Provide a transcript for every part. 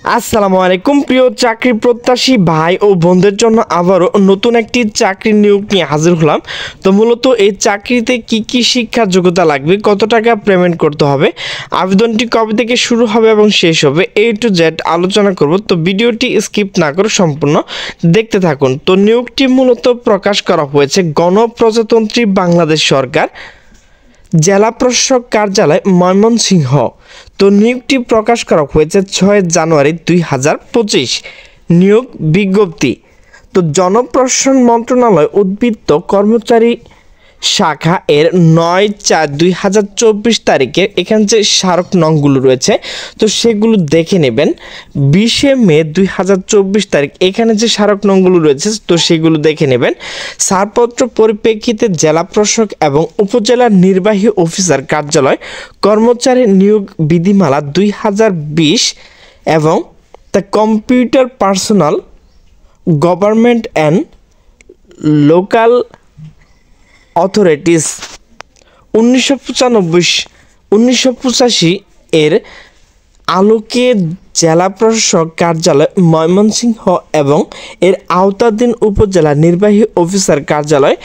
আসসালামু আলাইকুম প্রিয় চাকরি প্রত্যাশী ভাই ও বোনদের জন্য আবারও নতুন একটি চাকরির নিয়োগ নিয়ে হাজির হলাম। তো মূলত এই চাকরিতে কি কি শিক্ষার যোগ্যতা লাগবে, কত টাকা পেমেন্ট করতে হবে, আবেদনটি কবে থেকে শুরু হবে এবং শেষ হবে, A to Z আলোচনা করব। তো ভিডিওটি স্কিপ না করে সম্পূর্ণ দেখতে থাকুন। তো নিয়োগটি মূলত প্রকাশ করা হয়েছে গণপ্রজাতন্ত্রী বাংলাদেশ সরকার, জেলা প্রশাসক কার্যালয়, ময়মনসিংহ। তো নিয়োগটি প্রকাশ করা হয়েছে 6 জানুয়ারি 2025। নিয়োগ বিজ্ঞপ্তি। তো জনপ্রশাসন মন্ত্রণালয় উদ্বৃত্ত কর্মচারী শাখা এর 9/4/2024 তারিখে এখানে যে স্মারক নংগুলো রয়েছে তো সেগুলো দেখে নেবেন। 20 মে 2024 তারিখ এখানে যে স্মারক নংগুলো রয়েছে তো সেগুলো দেখে নেবেন। ছাড়পত্র পরিপ্রেক্ষিতে জেলা প্রশাসক এবং উপজেলার নির্বাহী অফিসার কার্যালয় কর্মচারী নিয়োগ বিধিমালা 2020 এবং the computer personal government and local authorities 1985 এর আলোকে জেলা প্রশাসক কার্যালয় ময়মনসিংহ এবং এর আওতাধীন উপজেলা নির্বাহী অফিসার কার্যালয়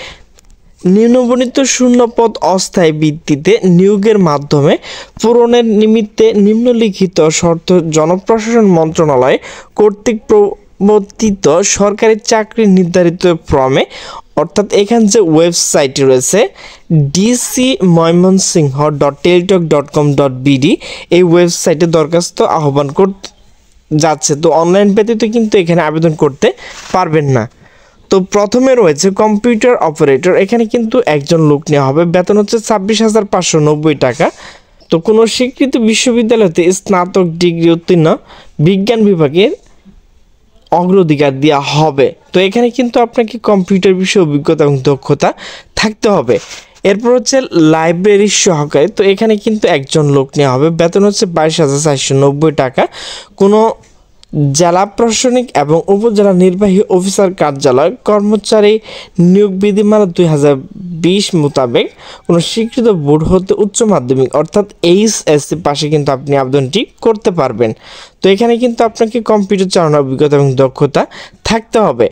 নিম্নবর্ণিত শূন্যপদ অস্থায়ী ভিত্তিতে নিয়োগের মাধ্যমে পূরণের নিমিত্তে নিম্নলিখিত শর্ত জনপ্রশাসন মন্ত্রণালয় কর্তৃক প্রবর্তিত সরকারি চাকরি নির্ধারিত ফর্মে, অর্থাৎ এখানে যে ওয়েবসাইটটি রয়েছে dcmymonsingh.teletalk.com.bd, এই ওয়েবসাইটে দরখাস্ত আহ্বান করতে যাচ্ছে। তো অনলাইন ব্যতীত কিন্তু এখানে আবেদন করতে পারবেন না। তো প্রথমে রয়েছে কম্পিউটার অপারেটর, এখানে কিন্তু একজন লোক নেওয়া হবে, বেতন হচ্ছে 26,590 টাকা। তো কোনো স্বীকৃত বিশ্ববিদ্যালয়তে স্নাতক ডিগ্রি উত্তীর্ণ বিজ্ঞান বিভাগের অগ্রাধিকার দেওয়া হবে। তো এখানে কিন্তু আপনাকে কম্পিউটার বিষয়ে অভিজ্ঞতা এবং দক্ষতা থাকতে হবে। এরপর হচ্ছে লাইব্রেরির সহকারী, তো এখানে কিন্তু একজন লোক নেওয়া হবে, বেতন হচ্ছে 22,490 টাকা। কোনো জেলা প্রশাসনিক এবং উপজেলা নির্বাহী অফিসার কার্যালয় কর্মচারী নিয়োগ বিধিমালা 2020 মোতাবেক কোনো স্বীকৃত বোর্ড হতে উচ্চ মাধ্যমিক অর্থাৎ HSC পাশে কিন্তু আপনি আবেদনটি করতে পারবেন। তো এখানে কিন্তু আপনাকে কম্পিউটার চালানোর অভিজ্ঞতা এবং দক্ষতা থাকতে হবে।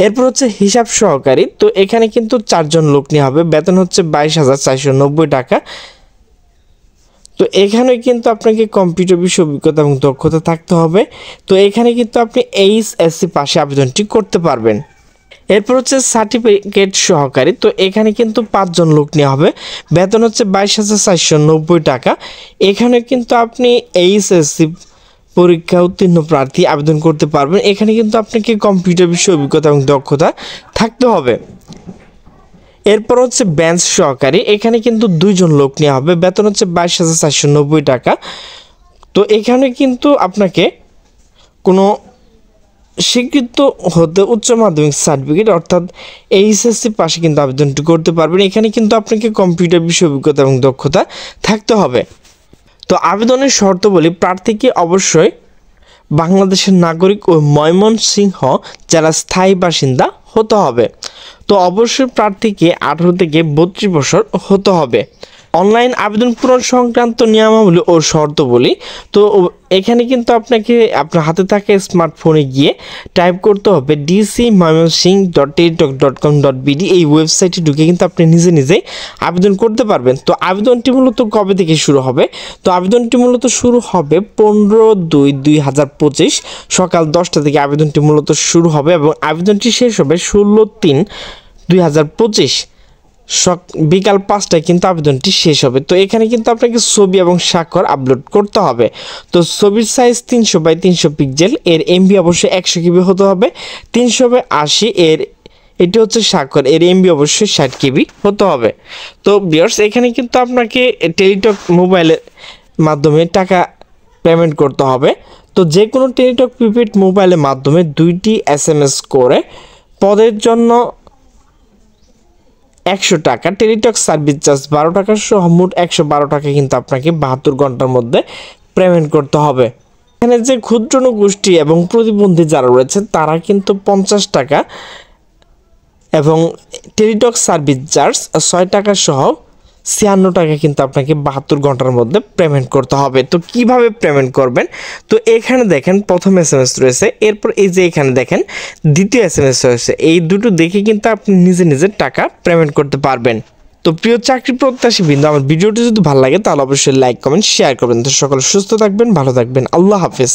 এরপর হচ্ছে হিসাব সহকারী, তো এখানে কিন্তু 4 জন লোক নেওয়া হবে, বেতন হচ্ছে 22,490 টাকা। তো এখানে কিন্তু আপনাকে কম্পিউটার বিষয়ে অভিজ্ঞতা এবং দক্ষতা থাকতে হবে। তো এখানে কিন্তু আপনি HSC পাশে আবেদনটি করতে পারবেন। এরপর হচ্ছে সার্টিফিকেট সহকারী, তো এখানে কিন্তু 5 জন লোক নেওয়া হবে, বেতন হচ্ছে 22,490 টাকা। এখানে কিন্তু আপনি HSC পরীক্ষা উত্তীর্ণ প্রার্থী আবেদন করতে পারবেন। এখানে কিন্তু আপনাকে কম্পিউটার বিষয়ে অভিজ্ঞতা এবং দক্ষতা থাকতে হবে। এরপর হচ্ছে বেঞ্চ সহকারী, এখানে কিন্তু 2 জন লোক নেওয়া হবে, বেতন হচ্ছে 22,490 টাকা। তো এখানে কিন্তু আপনাকে কোনো স্বীকৃত হতে উচ্চ মাধ্যমিক সার্টিফিকেট অর্থাৎ HSC পাশে কিন্তু আবেদনটি করতে পারবেন। এখানে কিন্তু আপনাকে কম্পিউটার বিষয়ে অভিজ্ঞতা এবং দক্ষতা থাকতে হবে। তো আবেদনের শর্ত বলি, প্রার্থীকে অবশ্যই বাংলাদেশের নাগরিক ও ময়মনসিংহ জেলার স্থায়ী বাসিন্দা হতে হবে। তো অবশ্যই প্রার্থীকে 18 থেকে 32 বছর হতে হবে। অনলাইন আবেদন পূরণ সংক্রান্ত নিয়মাবলী ও শর্তাবলী, তো এখানে কিন্তু আপনাকে আপনার হাতে থাকা স্মার্টফোনে গিয়ে টাইপ করতে হবে dcmymonsingh.teletalk.com.bd, এই ওয়েবসাইটে ঢুকে কিন্তু আপনি নিজে নিজেই আবেদন করতে পারবেন। তো আবেদনটি মূলত কবে থেকে শুরু হবে? তো আবেদনটি মূলত শুরু হবে 15/2/2025 সকাল 10টা থেকে আবেদনটি মূলত শুরু হবে এবং আবেদনটি শেষ হবে 16/3/2025 বিকাল 5টায় কিন্তু আবেদনটি শেষ হবে। তো এখানে কিন্তু আপনাকে ছবি এবং স্বাক্ষর আপলোড করতে হবে। তো ছবির সাইজ 300x300 পিক্সেল, এর MB অবশ্যই 100 KB হতে হবে। 300x80 এর এটি হচ্ছে স্বাক্ষর, এর MB অবশ্যই 60 KB হতে হবে। তো ভিউয়ার্স, এখানে কিন্তু আপনাকে টেলিটক মোবাইলের মাধ্যমে টাকা পেমেন্ট করতে হবে। তো যে কোনো টেলিটক প্রিপেড মোবাইলের মাধ্যমে 2টি SMS করে পদের জন্য 100 টাকা, টেলিটক সার্ভিস চার্জ 12 টাকা সহ মোট 112 টাকা কিন্তু আপনাকে 72 ঘন্টার মধ্যে পেমেন্ট করতে হবে। এখানে যে ক্ষুদ্র গোষ্ঠী এবং প্রতিবন্ধী যারা রয়েছে তারা কিন্তু 50 টাকা এবং টেলিটক সার্ভিস চার্জ 6 টাকা সহ 56 টাকা কিন্তু আপনাকে 72 ঘন্টার মধ্যে পেমেন্ট করতে হবে। তো কিভাবে পেমেন্ট করবেন, তো এখানে দেখেন প্রথম SMS রয়েছে, এরপর এই যে এখানে দেখেন দ্বিতীয় SMS রয়েছে, এই দুটো দেখে কিন্তু আপনি নিজে নিজে টাকা পেমেন্ট করতে পারবেন। তো প্রিয় চাকরি প্রত্যাশী বিন্দু, আমার ভিডিওটি যদি ভালো লাগে তাহলে অবশ্যই লাইক কমেন্ট শেয়ার করবেন। তো সকলে সুস্থ থাকবেন, ভালো থাকবেন, আল্লাহ হাফেজ।